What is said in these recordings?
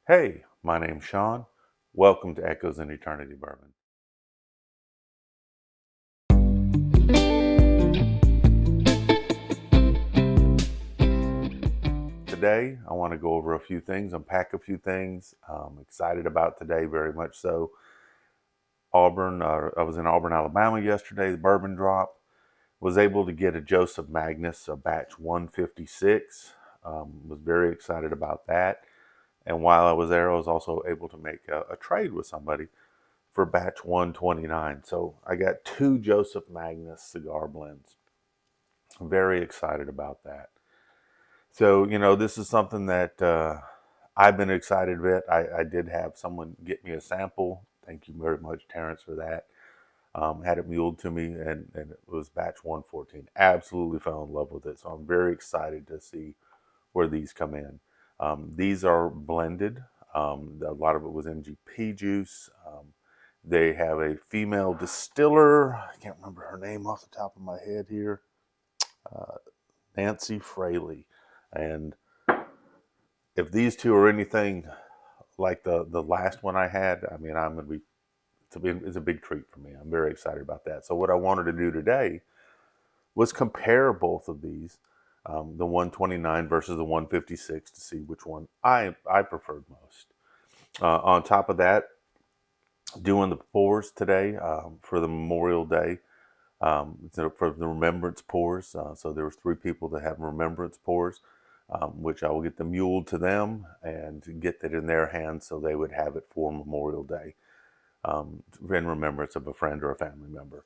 Hey, my name's Sean. Welcome to Echoes in Eternity Bourbon. Today, I want to go over a few things, unpack a few things. I'm excited about today, very much so. I was in Auburn, Alabama yesterday, the bourbon drop. Was able to get a Joseph Magnus, a batch 156. Was very excited about that. And while I was there, I was also able to make a trade with somebody for batch 129. So I got two Joseph Magnus cigar blends. I'm very excited about that. So, this is something that I've been excited with. I did have someone get me a sample. Thank you very much, Terrence, for that. Had it muled to me, and it was batch 114. Absolutely fell in love with it. So I'm very excited to see where these come in. These are blended. A lot of it was MGP juice. They have a female distiller. I can't remember her name off the top of my head here. Uh, Nancy Fraley. And if these two are anything like the last one I had, I mean, I'm going to be it's a big treat for me. I'm very excited about that. So what I wanted to do today was compare both of these, the 129 versus the 156, to see which one I preferred most. On top of that, doing the pours today for the Memorial Day. For the remembrance pours. So there was three people that have remembrance pours, which I will get the mule to them and get that in their hands so they would have it for Memorial Day in remembrance of a friend or a family member.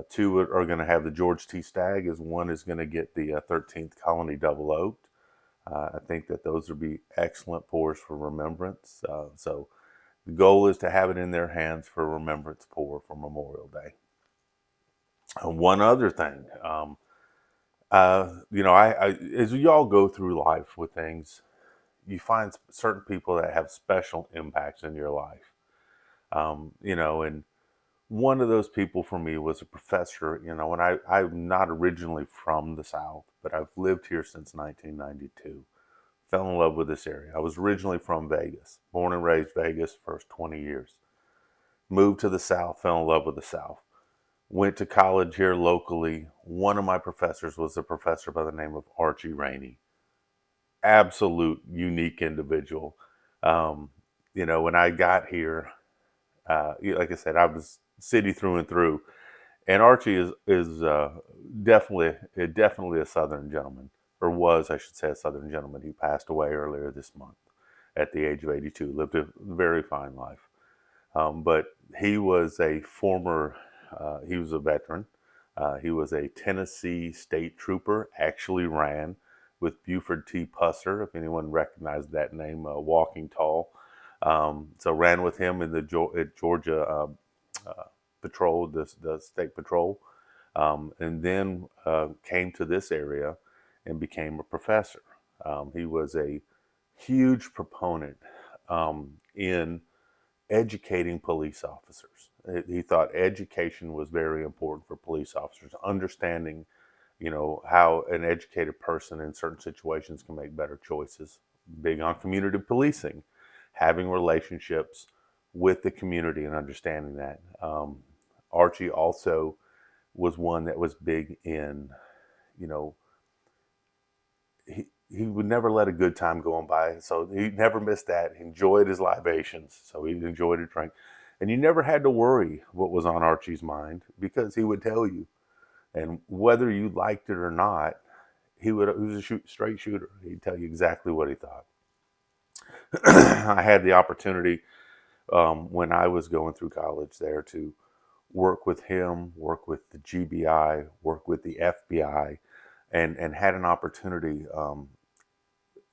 Two are going to have the George T. Stagg, as one is going to get the 13th Colony Double Oaked. I think that those would be excellent pours for remembrance. So the goal is to have it in their hands for a remembrance pour for Memorial Day. One other thing, as we all go through life with things, you find certain people that have special impacts in your life. And one of those people for me was a professor. And I'm not originally from the South, but I've lived here since 1992. Fell in love with this area. I was originally from Vegas, born and raised Vegas, first 20 years. Moved to the South, fell in love with the South. Went to college here locally. One of my professors was a professor by the name of Archie Rainey. Absolute unique individual. Um, when I got here, like I said, I was city through and through. And Archie is definitely a Southern gentleman, or was, I should say, a Southern gentleman. He passed away earlier this month at the age of 82. Lived a very fine life. But he was he was a veteran. He was a Tennessee state trooper, actually ran with Buford T. Pusser, if anyone recognized that name, walking tall. So ran with him in the Georgia uh, patrol, the state patrol, and then came to this area and became a professor. He was a huge proponent in educating police officers. He thought education was very important for police officers, understanding, how an educated person in certain situations can make better choices. Big on community policing, having relationships with the community and understanding that. Archie also was one that was big in, you know, he would never let a good time go on by. So he never missed that. He enjoyed his libations. So he enjoyed a drink. And you never had to worry what was on Archie's mind because he would tell you. And whether you liked it or not, he was a straight shooter. He'd tell you exactly what he thought. I had the opportunity when I was going through college there to work with him, work with the GBI, work with the FBI, and had an opportunity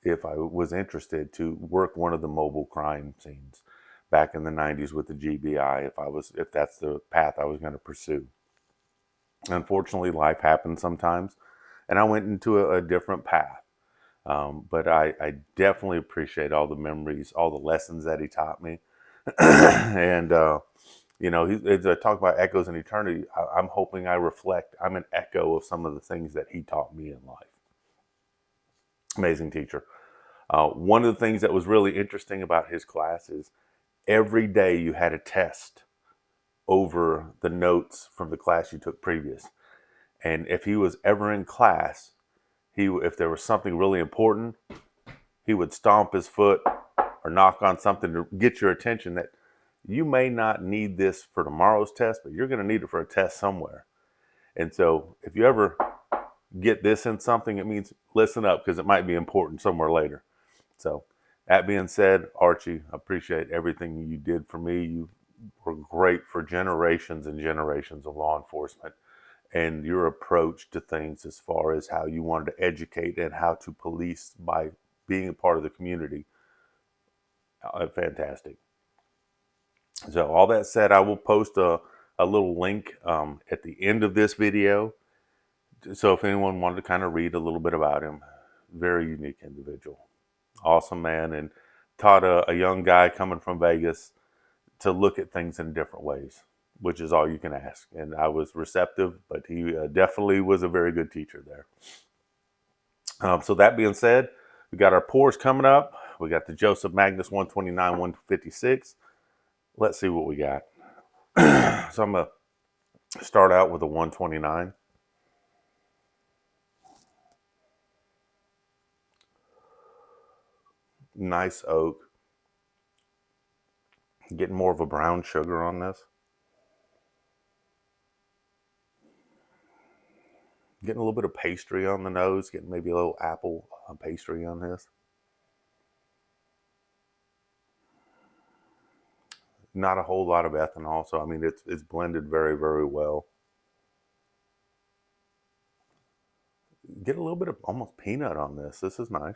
if I was interested to work one of the mobile crime scenes back in the 90s with the GBI if that's the path I was going to pursue. Unfortunately, life happens sometimes, and I went into a different path. But I definitely appreciate all the memories, all the lessons that he taught me. And, as I talk about echoes in eternity, I'm hoping I'm an echo of some of the things that he taught me in life. Amazing teacher. One of the things that was really interesting about his class is every day you had a test over the notes from the class you took previous. And if he was ever in class, if there was something really important, he would stomp his foot or knock on something to get your attention that you may not need this for tomorrow's test, but you're going to need it for a test somewhere. And so if you ever get this in something, it means listen up because it might be important somewhere later. So that being said, Archie, I appreciate everything you did for me. You were great for generations and generations of law enforcement, and your approach to things as far as how you wanted to educate and how to police by being a part of the community. Fantastic. So all that said, I will post a little link at the end of this video. So if anyone wanted to kind of read a little bit about him, very unique individual, awesome man, and taught a young guy coming from Vegas to look at things in different ways, which is all you can ask. And I was receptive, but he definitely was a very good teacher there. So that being said, we got our pours coming up. We got the Joseph Magnus 129, 156. Let's see what we got. So I'm going to start out with a 129. Nice oak. Getting more of a brown sugar on this. Getting a little bit of pastry on the nose. Getting maybe a little apple pastry on this. Not a whole lot of ethanol, so I mean it's blended very, very well. Get a little bit of almost peanut on this. This is nice.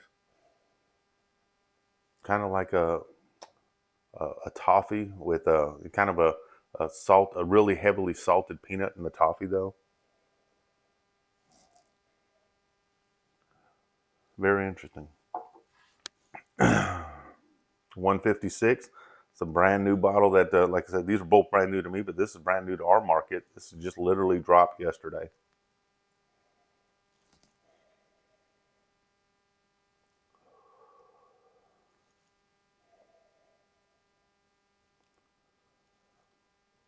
Kind of like a toffee with a kind of a really heavily salted peanut in the toffee though. Very interesting. 156. It's a brand new bottle that, like I said, these are both brand new to me, but this is brand new to our market. This is just literally dropped yesterday.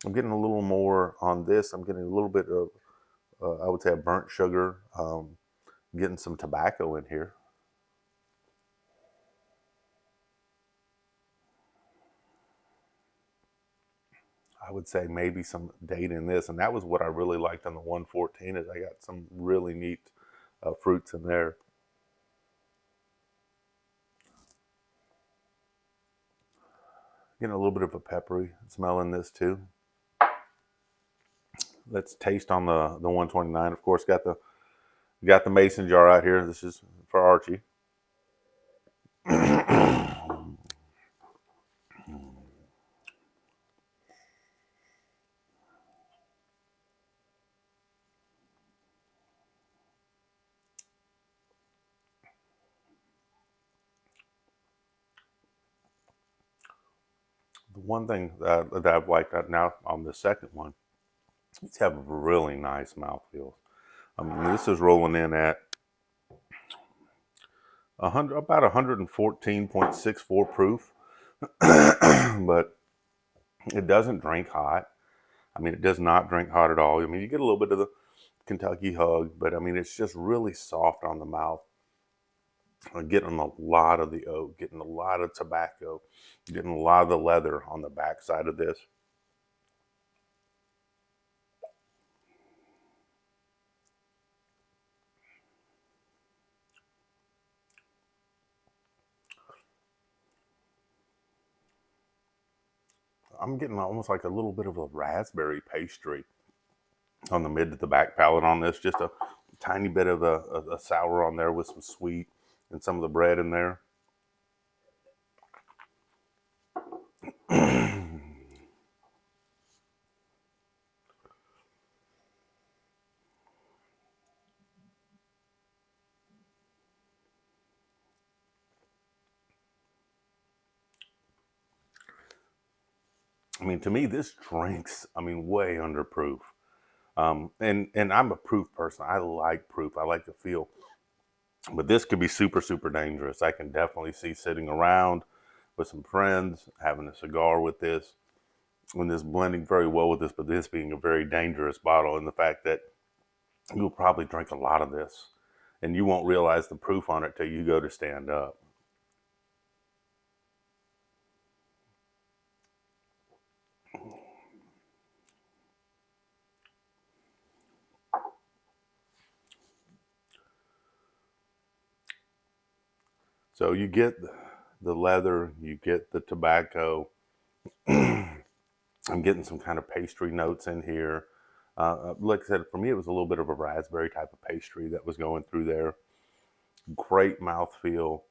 I'm getting a little more on this. I'm getting a little bit of, I would say, a burnt sugar. Getting some tobacco in here. I would say maybe some date in this, and that was what I really liked on the 114. Is I got some really neat fruits in there. Getting a little bit of a peppery smell in this too. Let's taste on the 129. Of course, got the mason jar out here. This is for Archie. The one thing that I've liked now on the second one, it's have a really nice mouthfeel. This is rolling in at about 114.64 proof, but it doesn't drink hot. I mean, it does not drink hot at all. I mean, you get a little bit of the Kentucky hug, but I mean, it's just really soft on the mouth. I'm getting a lot of the oak, getting a lot of tobacco, getting a lot of the leather on the backside of this. I'm getting almost like a little bit of a raspberry pastry on the mid to the back palate on this. Just a tiny bit of a sour on there with some sweet and some of the bread in there. I mean, to me, this drinks, I mean, way under proof. And I'm a proof person. I like proof. I like to feel But this could be super, super dangerous. I can definitely see sitting around with some friends, having a cigar with this, and this blending very well with this, but this being a very dangerous bottle, and the fact that you'll probably drink a lot of this and you won't realize the proof on it till you go to stand up. So you get the leather, you get the tobacco. I'm getting some kind of pastry notes in here. Like I said, for me, it was a little bit of a raspberry type of pastry that was going through there. Great mouthfeel.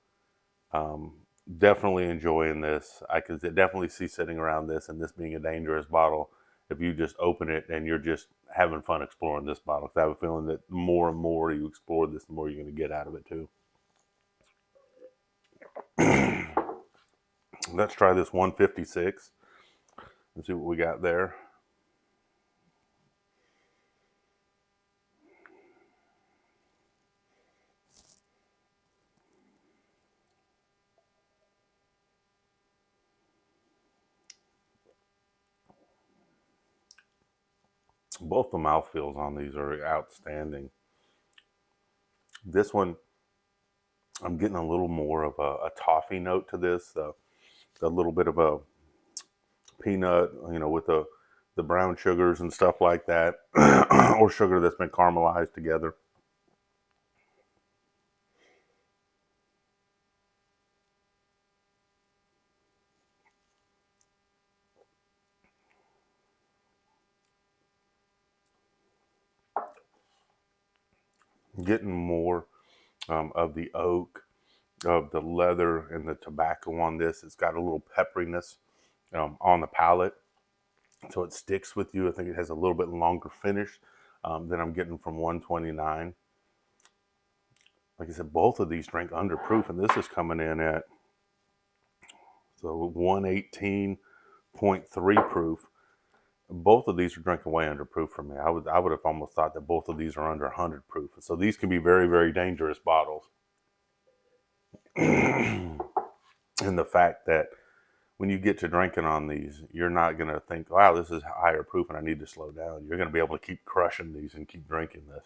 Um, Definitely enjoying this. I could definitely see sitting around this and this being a dangerous bottle if you just open it and you're just having fun exploring this bottle. 'Cause I have a feeling that the more and more you explore this, the more you're going to get out of it too. Let's try this 156 and see what we got there. Both the mouthfeels on these are outstanding. This one, I'm getting a little more of a toffee note to this, a little bit of a peanut, with the brown sugars and stuff like that, or sugar that's been caramelized together. Getting more of the oak, of the leather, and the tobacco on this. It's got a little pepperiness on the palate, so it sticks with you. I think it has a little bit longer finish than I'm getting from 129. Like I said, both of these drink under proof, and this is coming in at 118.3 proof. Both of these are drinking way under proof for me. I would have almost thought that both of these are under 100 proof. So these can be very, very dangerous bottles. And the fact that when you get to drinking on these, you're not going to think, wow, this is higher proof and I need to slow down. You're going to be able to keep crushing these and keep drinking this.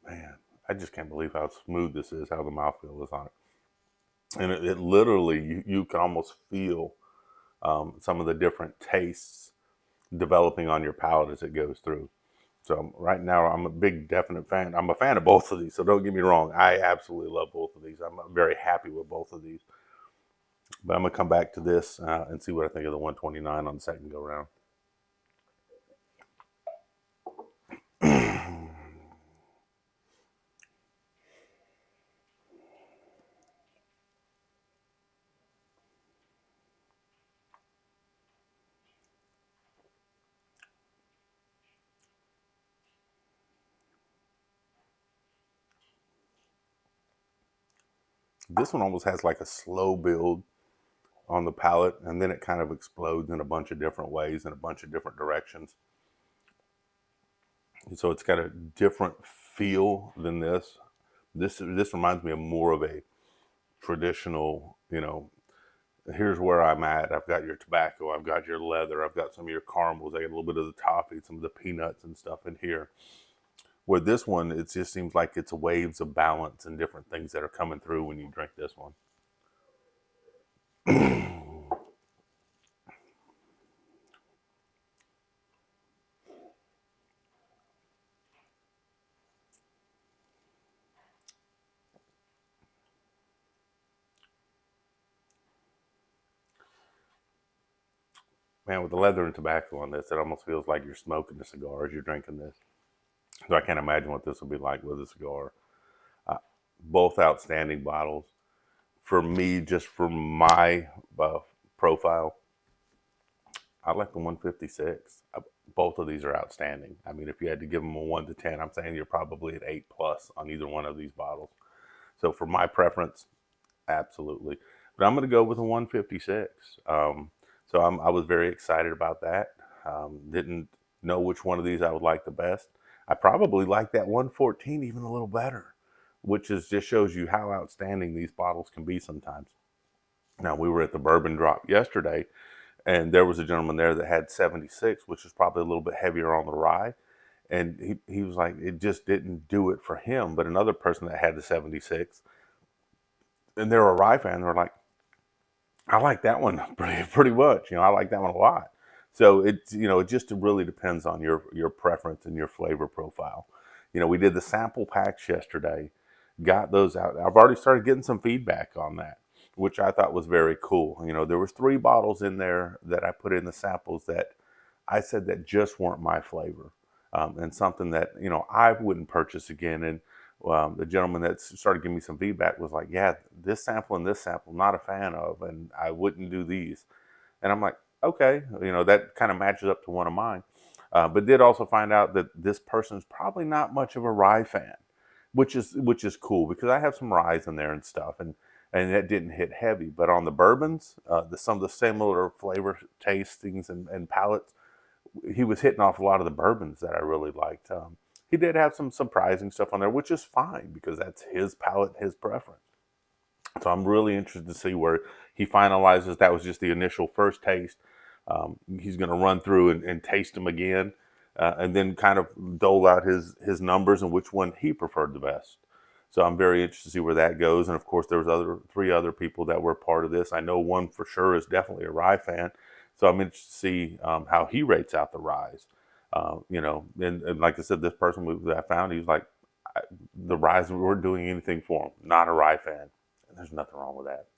Man, I just can't believe how smooth this is, how the mouthfeel is on it. And it literally, you can almost feel some of the different tastes developing on your palate as it goes through. So right now, I'm a big definite fan. I'm a fan of both of these. So don't get me wrong. I absolutely love both of these. I'm very happy with both of these. But I'm gonna come back to this and see what I think of the 129 on the second go round. This one almost has like a slow build on the palate, and then it kind of explodes in a bunch of different ways in a bunch of different directions. And so it's got a different feel than this. This reminds me of more of a traditional, here's where I'm at. I've got your tobacco, I've got your leather, I've got some of your caramels, I got a little bit of the toffee, some of the peanuts and stuff in here. Where this one, it just seems like it's waves of balance and different things that are coming through when you drink this one. Man, with the leather and tobacco on this, it almost feels like you're smoking a cigar as you're drinking this. So I can't imagine what this will be like with a cigar. Uh, Both outstanding bottles. For me, just for my profile, I like the 156. Both of these are outstanding. I mean, if you had to give them a 1 to 10, I'm saying you're probably at 8 plus on either one of these bottles. So for my preference, absolutely. But I'm going to go with a 156. So I was very excited about that. Didn't know which one of these I would like the best. I probably like that 114 even a little better, which is just shows you how outstanding these bottles can be sometimes. Now, we were at the Bourbon Drop yesterday, and there was a gentleman there that had 76, which is probably a little bit heavier on the rye. And he was like, it just didn't do it for him. But another person that had the 76, and they're a rye fan, they're like, I like that one pretty much. I like that one a lot. So it just really depends on your preference and your flavor profile. We did the sample packs yesterday, got those out. I've already started getting some feedback on that, which I thought was very cool. There was 3 bottles in there that I put in the samples that I said that just weren't my flavor, and something that I wouldn't purchase again. And the gentleman that started giving me some feedback was like, "Yeah, this sample and this sample, not a fan of, and I wouldn't do these." And I'm like, "Okay, that kind of matches up to one of mine." But did also find out that this person's probably not much of a rye fan, which is cool because I have some rye in there and stuff, and that didn't hit heavy. But on the bourbons, some of the similar flavor tastings and palates, he was hitting off a lot of the bourbons that I really liked. He did have some surprising stuff on there, which is fine because that's his palate, his preference. So I'm really interested to see where he finalizes. That was just the initial first taste. He's going to run through and taste them again, and then kind of dole out his numbers and which one he preferred the best. So I'm very interested to see where that goes. And of course, there was 3 other people that were part of this. I know one for sure is definitely a rye fan. So I'm interested to see how he rates out the ryes. And like I said, this person that I found, he was like, the ryes weren't doing anything for him. Not a rye fan. And there's nothing wrong with that.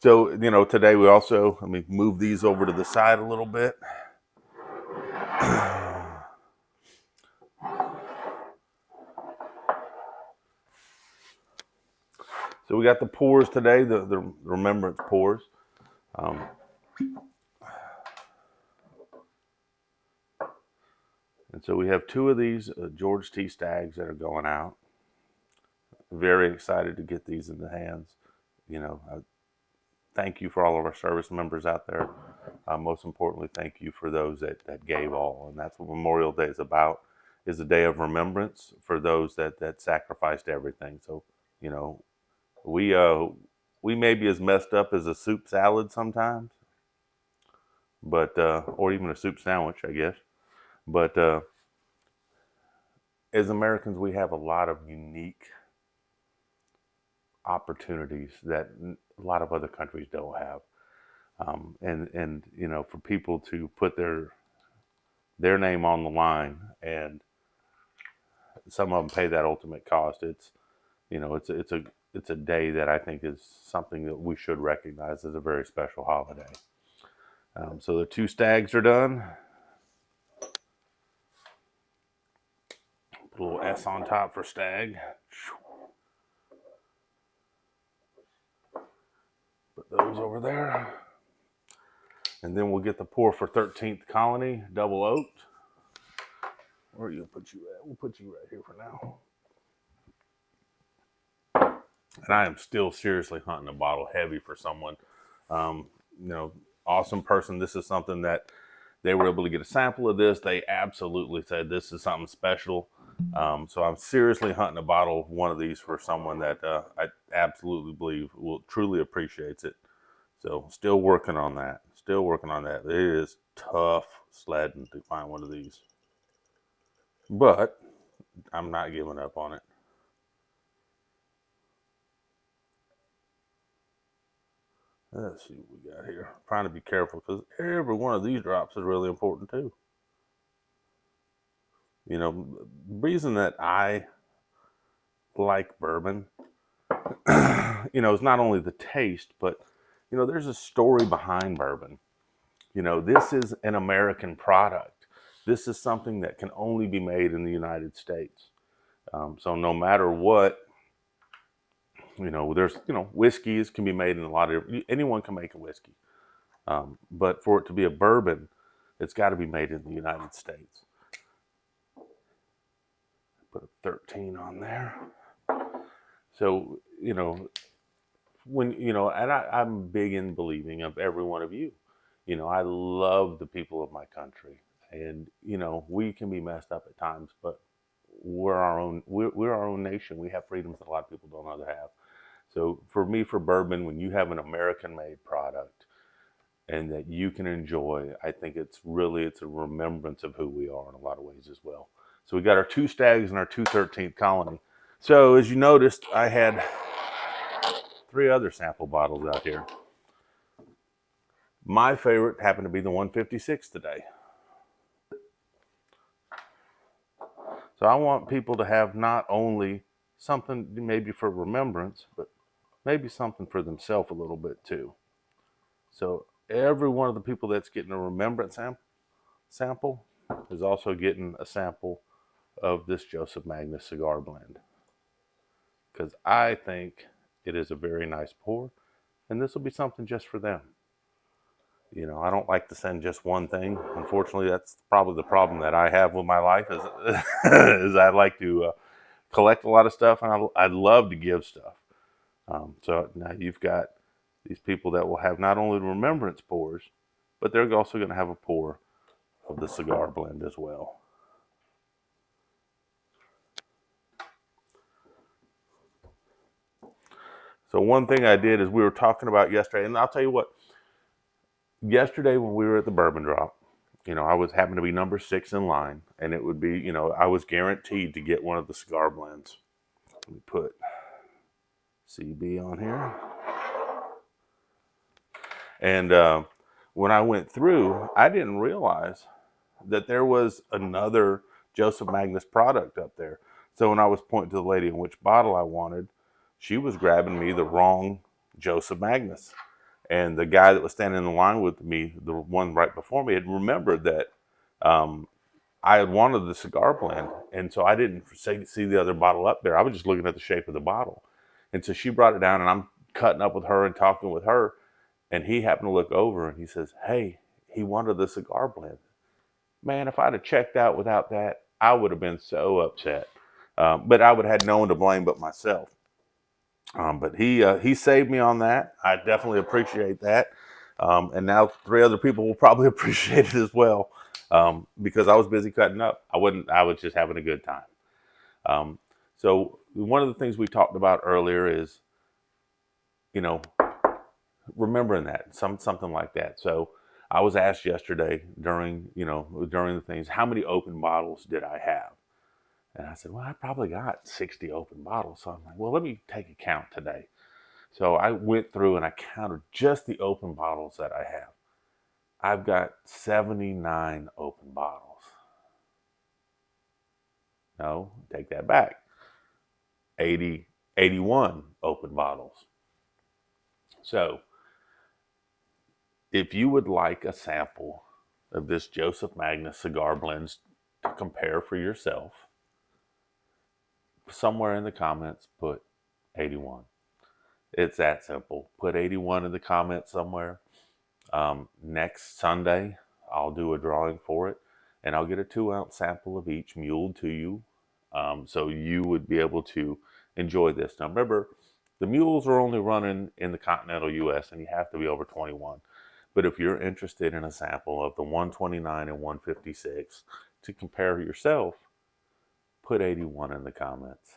So today we also, let me move these over to the side a little bit. So we got the pours today, the remembrance pours. And so we have 2 of these George T. Staggs that are going out. Very excited to get these in the hands. Thank you for all of our service members out there. Most importantly, thank you for those that gave all. And that's what Memorial Day is about, is a day of remembrance for those that sacrificed everything. So, we may be as messed up as a soup salad sometimes, but or even a soup sandwich, I guess. But as Americans, we have a lot of unique opportunities that a lot of other countries don't have. And for people to put their name on the line, and some of them pay that ultimate cost. It's a day that I think is something that we should recognize as a very special holiday. So the 2 Staggs are done. Put a little S on top for Stagg. Put those over there. And then we'll get the pour for 13th Colony, double oaked. Where are you gonna put you at? We'll put you right here for now. And I am still seriously hunting a bottle heavy for someone. Awesome person. This is something that they were able to get a sample of this. They absolutely said this is something special. So I'm seriously hunting a bottle of one of these for someone that I absolutely believe will truly appreciates it. So still working on that. It is tough sledding to find one of these. But I'm not giving up on it. Let's see what we got here. I'm trying to be careful because every one of these drops is really important too. The reason that I like bourbon, is not only the taste, but there's a story behind bourbon. This is an American product. This is something that can only be made in the United States. So no matter what, there's whiskeys can be made in a lot of, anyone can make a whiskey, but for it to be a bourbon, it's got to be made in the United States. Put a 13 on there. So, when, and I'm big in believing of every one of you. I love the people of my country. And, we can be messed up at times, but we're our own nation. We have freedoms that a lot of people don't know to have. So for me, for bourbon, when you have an American made product and that you can enjoy, I think it's a remembrance of who we are in a lot of ways as well. So we got our 2 stags and our 213th colony. So as you noticed, I had 3 other sample bottles out here. My favorite happened to be the 156 today. So I want people to have not only something maybe for remembrance, but maybe something for themselves a little bit too. So every one of the people that's getting a remembrance sample is also getting a sample of this Joseph Magnus cigar blend. Because I think it is a very nice pour, and this will be something just for them. I don't like to send just one thing. Unfortunately, that's probably the problem that I have with my life is, is I like to collect a lot of stuff, and I love to give stuff. So now you've got these people that will have not only remembrance pours, but they're also going to have a pour of the cigar blend as well. So one thing I did is we were talking about yesterday, and I'll tell you what, yesterday when we were at the bourbon drop, I was happened to be number 6 in line, and it would be, I was guaranteed to get one of the cigar blends. Let me put CB on here. And when I went through, I didn't realize that there was another Joseph Magnus product up there. So when I was pointing to the lady in which bottle I wanted, she was grabbing me the wrong Joseph Magnus. And the guy that was standing in the line with me, the one right before me, had remembered that I had wanted the cigar blend. And so I didn't see the other bottle up there. I was just looking at the shape of the bottle. And so she brought it down, and I'm cutting up with her and talking with her. And he happened to look over and he says, "Hey, he wanted the cigar blend." Man, if I'd have checked out without that, I would have been so upset. But I would have had no one to blame but myself. But he saved me on that. I definitely appreciate that. And now 3 other people will probably appreciate it as well, because I was busy cutting up. I was just having a good time. So one of the things we talked about earlier is, you know, remembering that something like that. So I was asked yesterday during the things, how many open bottles did I have? And I said, well, I probably got 60 open bottles. So I'm like, well, let me take a count today. So I went through and I counted just the open bottles that I have. I've got 79 open bottles. No, take that back. 81 open bottles. So if you would like a sample of this Joseph Magnus cigar blends to compare for yourself, somewhere in the comments put 81. It's that simple. Put 81 in the comments somewhere. Next Sunday, I'll do a drawing for it, and I'll get a 2-ounce sample of each muled to you, so you would be able to enjoy this. Now remember, the mules are only running in the continental U.S., and you have to be over 21. But if you're interested in a sample of the 129 and 156 to compare yourself, put 81 in the comments.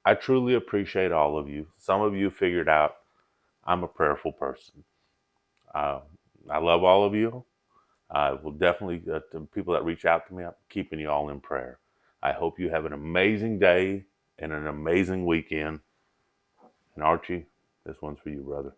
I truly appreciate all of you. Some of you figured out I'm a prayerful person. I love all of you. I will definitely, to people that reach out to me, I'm keeping you all in prayer. I hope you have an amazing day and an amazing weekend. And Archie, this one's for you, brother.